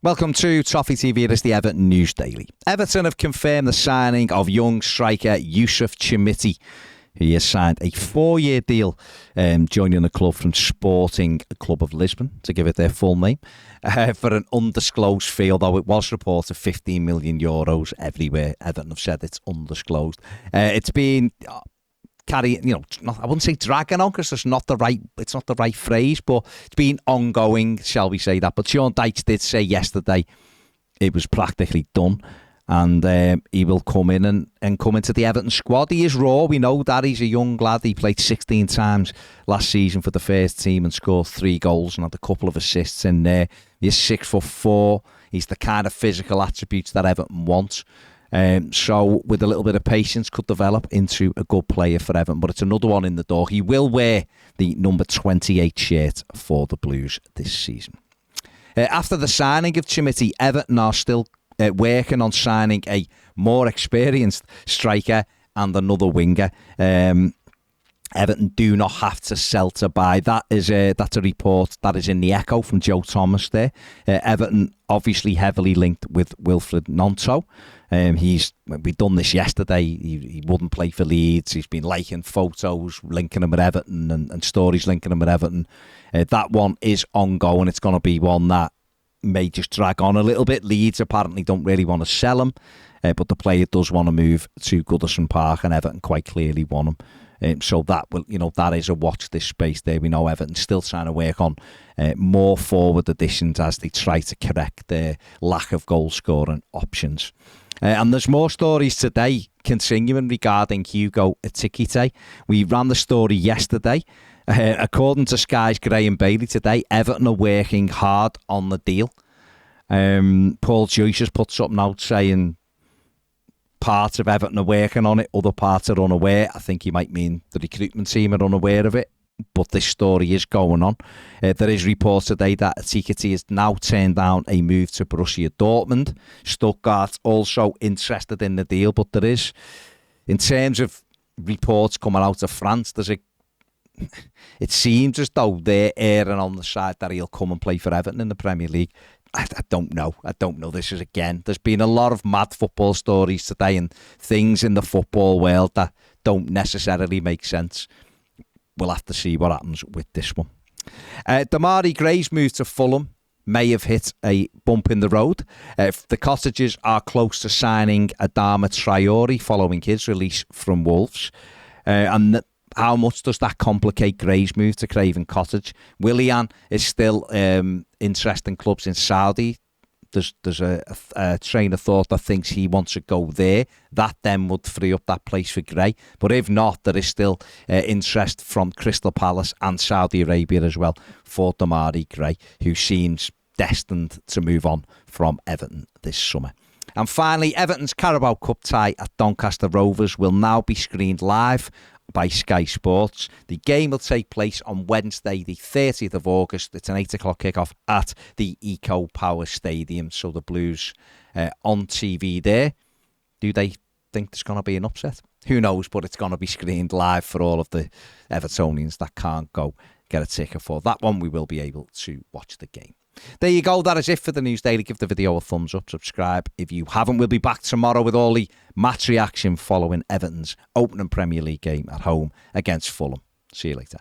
Welcome to Toffee TV. It is the Everton News Daily. Everton have confirmed the signing of young striker Youssef Chermiti. He has signed a 4-year deal, joining the club from Sporting Club of Lisbon, to give it their full name, for an undisclosed fee, although it was reported €15 million everywhere. Everton have said it's undisclosed. It's been carrying, I wouldn't say dragging on because it's not the right phrase, but it's been ongoing, shall we say that. But Sean Dykes did say yesterday it was practically done. And he will come in and come into the Everton squad. He is raw. We know that. He's a young lad. He played 16 times last season for the first team and scored 3 goals and had a couple of assists in there. He's 6'4". He's the kind of physical attributes that Everton wants. So with a little bit of patience could develop into a good player for Everton. But it's another one in the door. He will wear the number 28 shirt for the Blues this season. After the signing of Chermiti, Everton are still working on signing a more experienced striker and another winger. Everton do not have to sell to buy. That's a report that is in the Echo from Joe Thomas there. Everton obviously heavily linked with Wilfried Gnonto. We've done this yesterday. He wouldn't play for Leeds. He's been liking photos linking him with Everton and stories linking him with Everton. That one is ongoing. It's going to be one that may just drag on a little bit. Leeds apparently don't really want to sell him, but the player does want to move to Goodison Park, and Everton quite clearly want him. So that will, that is a watch this space there. We know Everton's still trying to work on more forward additions as they try to correct their lack of goal scoring options. And there's more stories today continuing regarding Hugo Ekitike. We ran the story yesterday. According to Sky's Graham Bailey today, Everton are working hard on the deal. Paul Joyce has put something out saying parts of Everton are working on it, other parts are unaware. I think he might mean the recruitment team are unaware of it, but this story is going on. There is reports today that Ekitike has now turned down a move to Borussia Dortmund. Stuttgart also interested in the deal, but there is, in terms of reports coming out of France, it seems as though they're erring on the side that he'll come and play for Everton in the Premier League. I don't know. This is, again, there's been a lot of mad football stories today and things in the football world that don't necessarily make sense. We'll have to see what happens with this one. Demarai Gray's move to Fulham may have hit a bump in the road. The Cottagers are close to signing Adama Traore following his release from Wolves. How much does that complicate Gray's move to Craven Cottage? Willian is still interested in clubs in Saudi. There's a train of thought that thinks he wants to go there. That then would free up that place for Gray. But if not, there is still interest from Crystal Palace and Saudi Arabia as well for Demarai Gray, who seems destined to move on from Everton this summer. And finally, Everton's Carabao Cup tie at Doncaster Rovers will now be screened live by Sky Sports. The game will take place on Wednesday, the 30th of August. It's an 8 o'clock kickoff at the Eco Power Stadium. So the Blues on TV there. Do they think there's going to be an upset? Who knows, but it's going to be screened live for all of the Evertonians that can't go get a ticket for that one. We will be able to watch the game. There you go. That is it for the News Daily. Give the video a thumbs up. Subscribe if you haven't. We'll be back tomorrow with all the match reaction following Everton's opening Premier League game at home against Fulham. See you later.